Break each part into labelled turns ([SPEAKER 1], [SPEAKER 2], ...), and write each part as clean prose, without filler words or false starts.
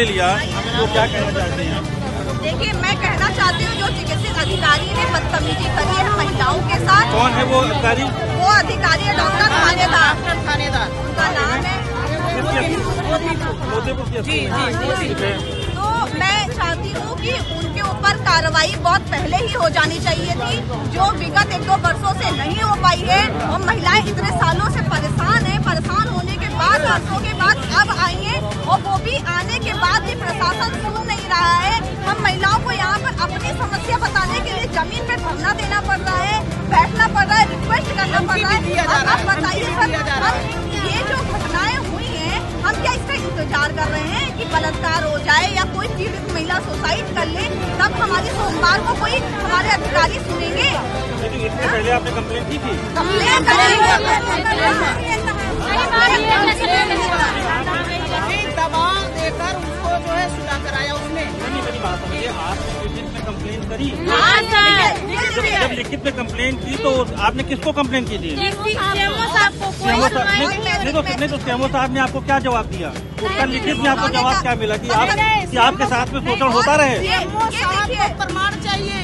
[SPEAKER 1] लिया, तो क्या कहना चाहते हैं?
[SPEAKER 2] देखिए, मैं कहना चाहती हूँ जो चिकित्सक अधिकारी ने बदतमीजी करी है महिलाओं के साथ।
[SPEAKER 1] कौन है वो अधिकारी?
[SPEAKER 2] वो अधिकारी है डॉक्टर थानेदार, उनका नाम है। तो मैं चाहती हूँ कि उनके ऊपर कार्रवाई बहुत पहले ही हो जानी चाहिए थी, जो विगत 1-2 वर्षों से नहीं हो पाई है। और महिलाएं इतने सालों से परेशान है, परेशान होने के बाद वर्षों के बाद अब आई है, और वो भी आने के बाद भी प्रशासन सुन नहीं रहा है। हम महिलाओं को यहाँ पर अपनी समस्या बताने के लिए जमीन पे धरना देना पड़ रहा है, बैठना पड़ रहा है, रिक्वेस्ट करना पड़ रहा है। आप बताइए सर, हम ये जो घटनाएं हुई हैं, हम क्या इसका इंतजार कर रहे हैं कि बलात्कार हो जाए या कोई पीड़ित महिला सुसाइड कर ले, तब हमारी सोमवार को कोई हमारे अधिकारी सुनेंगे?
[SPEAKER 1] इससे पहले आपने कंप्लेंट की थी?
[SPEAKER 2] कंप्लेंट
[SPEAKER 3] दबाव देकर उसको जो है सुधा कराया उसने।
[SPEAKER 1] मेरी बात समझिए, आपने लिखित में कंप्लेंट करी? जब लिखित में कंप्लेंट की तो आपने किसको कंप्लेंट की थी? नहीं तो सीएमओ साहब ने आपको क्या जवाब दिया? उसका लिखित में आपको जवाब क्या मिला कि आपके साथ में शोषण होता रहे?
[SPEAKER 3] प्रमाण चाहिए,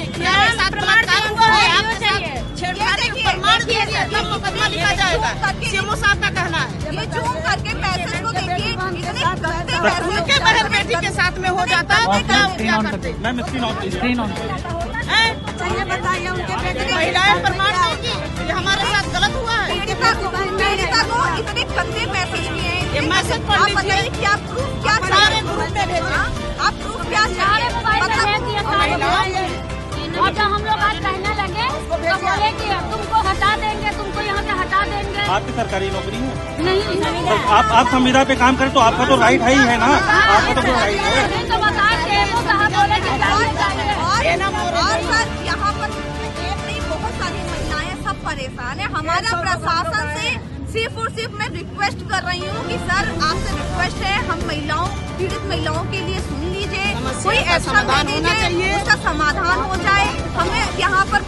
[SPEAKER 3] प्रमाण दीजिए तब मुकदमा लिखा जाएगा। सीएमओ साहब का कहना है।
[SPEAKER 2] ये जूम करके मैसेज को देखिए, इतने गंदे मैसेज
[SPEAKER 3] उनके बहन बेटी के साथ में हो जाता है तो क्या करते?
[SPEAKER 1] मैम स्क्रीन ऑन कीजिए।
[SPEAKER 2] बताइए उनके बेटे
[SPEAKER 3] महिलाएं प्रमाण देंगी ये हमारे साथ गलत हुआ है।
[SPEAKER 2] पीड़िता को इतने गंदे मैसेज किए हैं।
[SPEAKER 3] ये मैसेज पढ़ लीजिए।
[SPEAKER 2] बताइए कि आप प्रूफ क्या
[SPEAKER 3] सारे ग्रुप में भेजे।
[SPEAKER 2] आप प्रूफ क्या चाहिए?
[SPEAKER 4] और जब हम लोग आज कहने लगे तो बोले कि तुमको हटा देंगे, तुमको यहाँ से हटा देंगे।
[SPEAKER 1] आपकी सरकारी नौकरी है?
[SPEAKER 4] नहीं,
[SPEAKER 1] तो आप संविदा पे काम करें तो आपका तो राइट है ही है ना, आपका तो राइट है।
[SPEAKER 4] तो बताइए वो साहब बोले कि
[SPEAKER 2] और सर यहाँ पर एक नहीं बहुत सारी महिलाएं सब परेशान है। हमारा प्रशासन से सिर्फ और सिर्फ मैं रिक्वेस्ट कर रही हूँ कि सर आपसे रिक्वेस्ट है, हम पीड़ित महिलाओं के लिए सुन लीजिए, कोई एक्शन ले लीजिए, उसका समाधान हो जाए। हमें यहाँ पर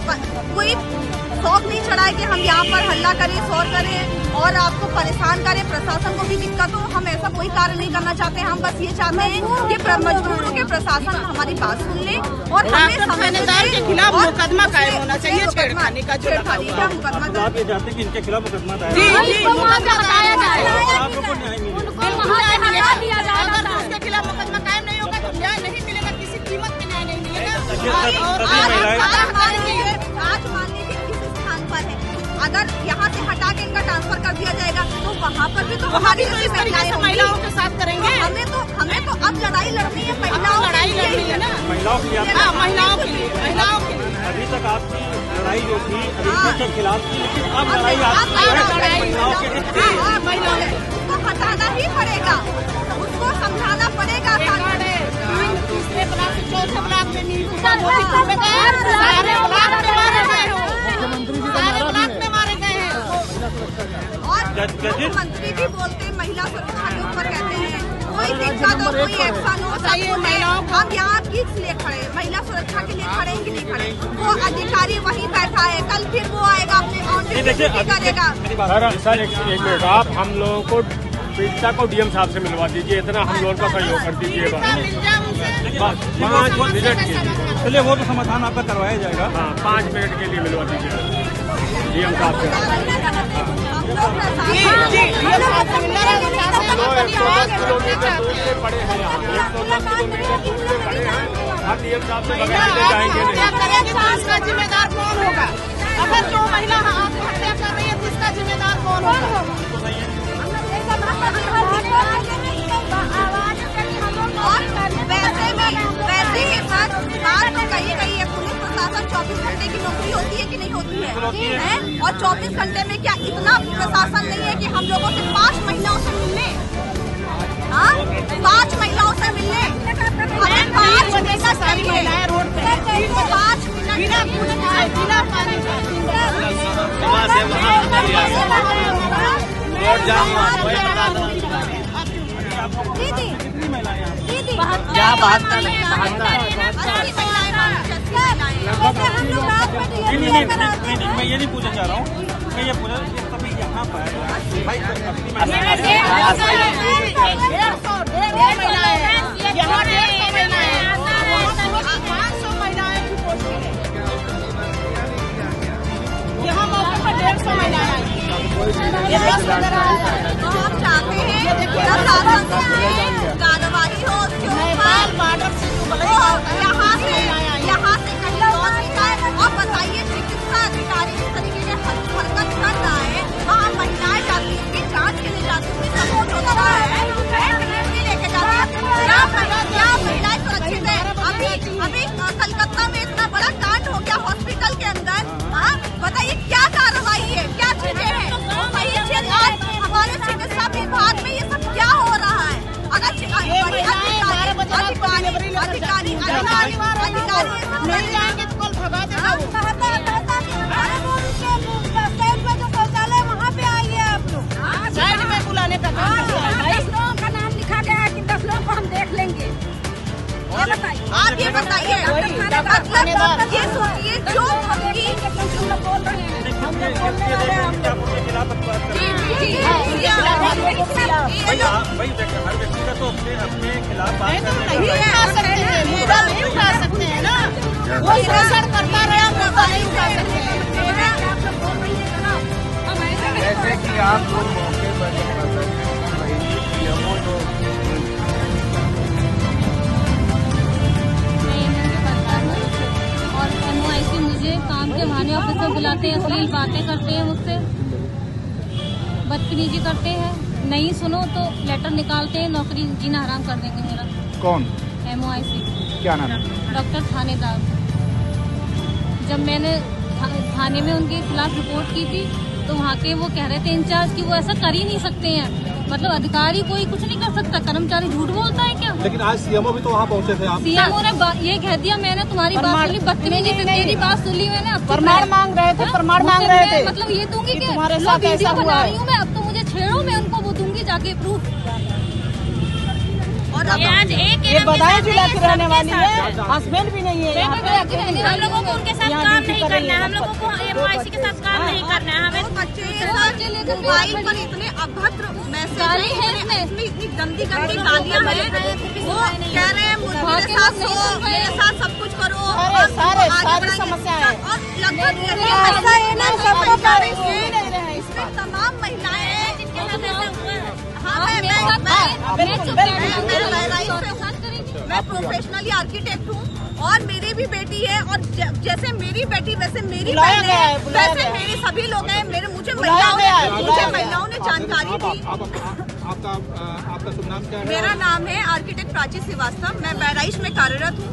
[SPEAKER 2] कोई शौक नहीं चढ़ा है कि हम यहाँ पर हल्ला करें, शोर करें और आपको परेशान करें, प्रशासन को भी दिक्कत हो। हम ऐसा कोई कार्य नहीं करना चाहते। हम बस ये चाहते हैं कि मजबूर होकर प्रशासन हमारी बात सुन ले और हमें
[SPEAKER 3] थानेदार के खिलाफ मुकदमा कायम होना चाहिए। छेड़खानी का मुकदमा
[SPEAKER 1] आप ये चाहते हैं कि इनके खिलाफ मुकदमा दायर
[SPEAKER 4] हटाया जाए,
[SPEAKER 1] आप लोगों को न्याय मिले।
[SPEAKER 4] उनको हटा दिया जाएगा।
[SPEAKER 3] अगर उसके खिलाफ मुकदमा कायम नहीं होगा तो न्याय नहीं मिलेगा, किसी कीमत में न्याय नहीं मिलेगा।
[SPEAKER 2] आज मान लीजिए किस स्थान पर है, अगर यहाँ से हटा के इनका ट्रांसफर कर दिया जाएगा तो वहाँ पर भी तो हमारी
[SPEAKER 3] महिलाओं के साथ करेंगे।
[SPEAKER 2] हमें तो अब लड़ाई लड़नी है,
[SPEAKER 3] लड़ाई लड़नी है ना,
[SPEAKER 1] महिलाओं के लिए।
[SPEAKER 3] महिलाओं के लिए।
[SPEAKER 1] अभी तक आपकी लड़ाई जो थी अभी के खिलाफ थी, लेकिन अब लड़ाई महिलाओं के
[SPEAKER 2] उसको हटाना ही पड़ेगा, उसको समझाना पड़ेगा।
[SPEAKER 3] तीसरे ब्लॉक से चौथे ब्लॉक में नहीं, सारे ब्लॉक में मारे गए हैं।
[SPEAKER 2] और मुख्यमंत्री भी बोलते हैं महिला सुरक्षा के ऊपर, कहते हैं कोई दिक्कत और कोई एक्शन हो चाहिए। हम यहाँ किस लिए खड़े, महिला सुरक्षा के लिए खड़े कि नहीं खड़े? वो अधिकारी वहीं बैठा है, कल फिर वो आएगा अपने करेगा।
[SPEAKER 5] सर एक मिनट, आप हम लोगों को पीड़िता को डीएम साहब से मिलवा दीजिए, इतना हम लोगों का सहयोग कर दीजिएगा। बस 5 मिनट के लिए।
[SPEAKER 1] चलिए वो तो समाधान आपका करवाया जाएगा।
[SPEAKER 5] हाँ 5 मिनट के लिए मिलवा दीजिए डीएम साहब से। 110 किलोमीटर दूर से पड़े हैं यहाँ, 110 किलोमीटर दूर से पड़े हैं। हम डीएम साहब से बगैर ले जाएंगे नहीं।
[SPEAKER 3] क्या करेंगे तो इसका जिम्मेदार कौन होगा? अगर जो महिला आत्महत्या कर रही है तो इसका जिम्मेदार कौन होगा?
[SPEAKER 2] वैसे ही बात तो कही गई है, पुलिस प्रशासन 24 घंटे की नौकरी होती है कि नहीं होती है? और 24 घंटे में क्या इतना प्रशासन नहीं है कि हम लोगों से 5 महिलाओं से मिलने, 5 महिलाओं से मिलने, हमें 5 मिनट चाहिए रोड पे, 5 मिनट बिना पानी दीदी
[SPEAKER 1] नहीं, मैं ये नहीं पूछना चाह रहा हूँ, मैं ये पूछा कभी यहाँ पर भाई
[SPEAKER 2] तो हम चाहते हैं प्रशासन से कार्रवाई हो उसके ऊपर। यहाँ से कहीं और जाए और बताइए चिकित्सा अधिकारी इस तरीके से हरकत कर रहा है। वहाँ महिलाएं जाती हैं, जांच के लिए जाती हैं, सपोर्ट होता है लेके जाती है। क्या महिलाएं सुरक्षित है? अभी कलकत्ता में इतना बड़ा कांड हो गया हॉस्पिटल के अंदर। हाँ बताइए क्या कार्रवाई है, क्या चीजें हैं? आज हमारे चिकित्सा विभाग में ये सब क्या हो रहा है? अगर अधिकारी
[SPEAKER 3] नहीं जाएंगे तो कल भगा देगा वो। वहाँ पे आइए आप लोग, साइड में बुलाने का काम।
[SPEAKER 4] 10 लोगों का नाम लिखा गया है कि 10 लोगों को हम देख लेंगे।
[SPEAKER 2] आप ये बताइए, मतलब ये सोचिए जो
[SPEAKER 4] बोल रहे हैं
[SPEAKER 1] भाई हर व्यक्ति का तो अपने खिलाफ बात
[SPEAKER 3] नहीं उठा सकते हैं ना, वो शोषण करता रहे मुद्दा नहीं उठा सकते हैं।
[SPEAKER 6] जैसे कि आप लोग मौके पर
[SPEAKER 4] और MOIC मुझे काम के बहाने ऑफिस में बुलाते हैं, अश्लील बातें करते हैं मुझसे, बदतमीजी करते हैं। नहीं सुनो तो लेटर निकालते हैं, नौकरी जीना हराम कर देंगे मेरा।
[SPEAKER 6] कौन?
[SPEAKER 4] MOIC।
[SPEAKER 6] क्या नाम है?
[SPEAKER 4] डॉक्टर थानेदार। जब मैंने थाने में उनके खिलाफ रिपोर्ट की थी तो वहाँ के वो कह रहे थे इंचार्ज कि वो ऐसा कर ही नहीं सकते हैं। मतलब अधिकारी कोई कुछ नहीं कर सकता, कर्मचारी झूठ बोलता है क्या?
[SPEAKER 1] लेकिन आज सीएमओ भी तो वहाँ पहुँचे थे। आप
[SPEAKER 4] सीएमओ ने ये कह दिया मैंने तुम्हारी बात सुनी, बदतमीजी से मेरी बात सुन ली मैंने।
[SPEAKER 3] प्रमाण मांग रहे थे, प्रमाण मांग रहे थे।
[SPEAKER 4] मतलब ये दूंगी कि
[SPEAKER 3] तुम्हारे साथ ऐसा हुआ
[SPEAKER 4] बना रही हूँ मैं, अब तो मुझे छेड़ो, मैं उनको वो दूंगी जाके प्रूफ।
[SPEAKER 2] और
[SPEAKER 4] आज
[SPEAKER 3] ये बधाई जिला की रहने वाली है, हस्बैंड भी नहीं है।
[SPEAKER 4] हम लोगों को उनके साथ काम नहीं करना है, हम लोगों को MOIC के साथ काम नहीं करना है। हमें
[SPEAKER 2] बच्चे मोबाइल पर इतने अभद्र मैसेज इतनी गंदी गालियाँ हैं। वो कह रहे हैं मेरे साथ सो, मेरे साथ सब कुछ करो,
[SPEAKER 3] सारी समस्या है।
[SPEAKER 2] और लगभग ऐसा है ना, सबको इसमें तमाम महिलाएं हैं जिनके साथ ऐसा हुआ है। मैं प्रोफेशनली आर्किटेक्ट हूँ और मेरी भी बेटी है, और जैसे मेरी बेटी वैसे मेरी बहन है, वैसे मेरे सभी लोग हैं। मुझे महिलाओं ने जानकारी दी।
[SPEAKER 1] आपका शुभ नाम क्या है?
[SPEAKER 2] मेरा नाम है आर्किटेक्ट प्राची श्रीवास्तव। मैं बहराइच में कार्यरत हूँ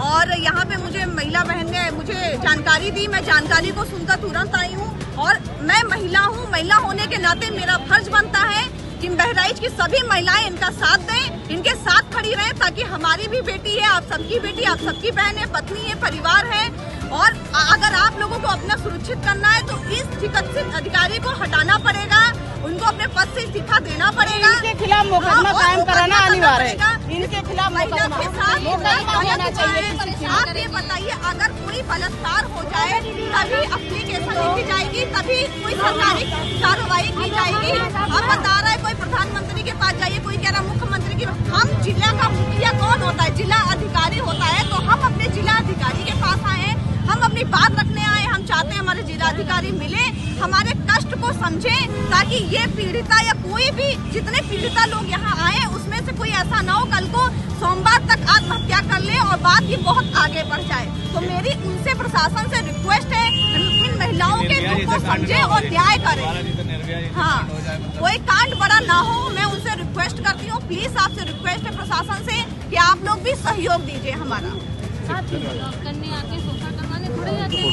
[SPEAKER 2] और यहाँ पे मुझे महिला बहन ने मुझे जानकारी दी। मैं जानकारी को सुनकर तुरंत आई हूँ और मैं महिला हूँ। महिला होने के नाते मेरा फर्ज बनता है कि बहराइच की सभी महिलाएं इनका साथ दें, इनके साथ खड़ी रहें, ताकि हमारी भी बेटी है, आप सबकी बेटी, आप सबकी बहन है, पत्नी है, परिवार है। और अगर आप लोगों को अपना सुरक्षित करना है तो इस चिकित्सक अधिकारी को हटाना पड़ेगा, उनको अपने पद से इस्तीफा देना पड़ेगा।
[SPEAKER 3] इनके खिलाफ मुकदमा कायम कराना अनिवार्य है। इनके खिलाफ
[SPEAKER 2] महिला के साथ आप ये बताइए, अगर कोई बलात्कार हो जाए तभी एप्लीकेशन लिखी जाएगी, तभी कोई सरकारी कार्रवाई की जाएगी। अब बता रहा है कोई प्रधानमंत्री के पास जाइए, कोई कह रहा मुख्यमंत्री के। हम जिला का मुखिया कौन होता है? जिला अधिकारी होता है। तो हम अपने जिला अधिकारी के पास आए हैं, हम अपनी बात रखने आए। हम चाहते हैं हमारे जिलाधिकारी मिले, हमारे कष्ट को समझे, ताकि ये पीड़िता या कोई भी जितने पीड़िता लोग यहाँ आए उसमें से कोई ऐसा ना हो कल को सोमवार तक आत्महत्या कर ले और बात ये बहुत आगे बढ़ जाए। तो मेरी उनसे प्रशासन से रिक्वेस्ट है, इन महिलाओं के दुख को समझे और न्याय करें। हाँ, कोई कांड बड़ा ना हो, मैं उनसे रिक्वेस्ट करती हूँ। प्लीज आपसे रिक्वेस्ट है प्रशासन से कि आप लोग भी सहयोग दीजिए हमारा।
[SPEAKER 4] करने आके सोफा करवाने थोड़े जाते हैं।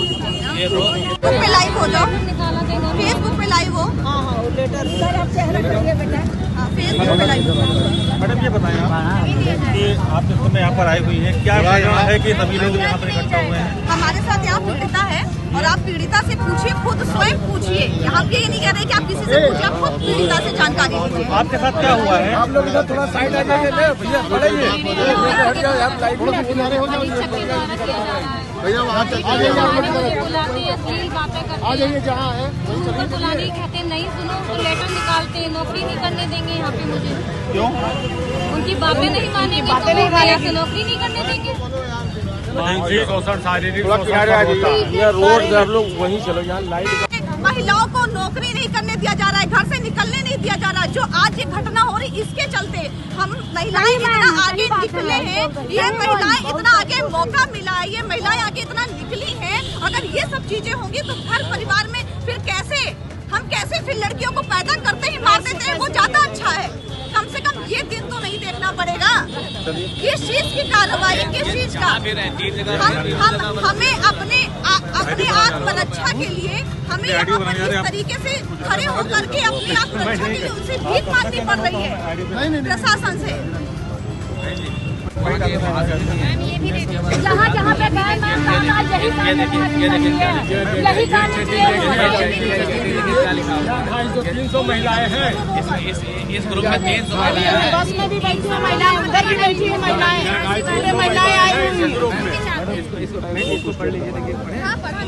[SPEAKER 2] फेसबुक पे लाइव हो जाओ,
[SPEAKER 4] निकाला देगा
[SPEAKER 2] फेसबुक पे लाइव हो।
[SPEAKER 3] लेटर
[SPEAKER 2] फेसबुक पे लाइव हो।
[SPEAKER 1] मैडम ये बताएं आप कि आप जिस समय यहाँ पर आई हुई है, क्या कारण है कि सभी लोग यहाँ पर इकट्ठा हुए हैं?
[SPEAKER 2] हमारे साथ यहाँ पीड़िता है और आप पीड़िता से पूछिए, खुद स्वयं पूछिए। हम ये नहीं कह रहे कि आप किसी से पूछिए, आप खुद पीड़िता से जानकारी लीजिए।
[SPEAKER 1] आपके साथ क्या हुआ है?
[SPEAKER 6] आप लोग इधर थोड़ा साइड आ जाइए भैया, बढ़ाइए भैया, वहाँ आ जाइए जहाँ है
[SPEAKER 4] बुलाने कहते हैं, नहीं सुनो तो लेटर निकालते हैं, नौकरी नहीं करने देंगे यहाँ पे मुझे।
[SPEAKER 1] क्यों?
[SPEAKER 4] उनकी बातें नहीं मानेंगे तो नौकरी नहीं करने देंगे।
[SPEAKER 5] मानसिक शोषण, शारीरिक
[SPEAKER 6] रोड लोग वहीं चलो, यहाँ लाइट।
[SPEAKER 2] महिलाओं को नौकरी नहीं करने दिया जा रहा है, घर से निकलने नहीं दिया जा रहा। जो आज ये घटना हो रही इसके चलते हम महिलाएं इतना आगे निकले हैं, ये महिलाएं इतना आगे मौका मिला है, ये महिलाएं आगे इतना निकली हैं। अगर ये सब चीजें होंगी तो घर परिवार में फिर कैसे फिर लड़कियों को पैदा करते ही मार देते हैं, वो ज्यादा अच्छा है। कम से कम ये दिन तो नहीं देखना पड़ेगा। किस चीज की कार्रवाई, किस चीज का हमें अपने आत्मरक्षा के लिए हमें यहाँ पर इस तरीके से खड़े होकर के अपनी आत्मरक्षा के लिए उनसे भीख मांगनी पड़ रही है प्रशासन से।
[SPEAKER 4] जहाँ जहाँ पे गए मैम यही काम
[SPEAKER 5] 300 महिलाएं हैं
[SPEAKER 6] इस ग्रुप में 300 महिलाएं हैं।
[SPEAKER 3] बस में भी बैठी है महिलाएं, अंदर भी बैठी है महिलाएं, पूरे महिलाएं आई हुई हैं।
[SPEAKER 6] इसको पढ़ लीजिए, देखिए
[SPEAKER 2] हाँ, पढ़ा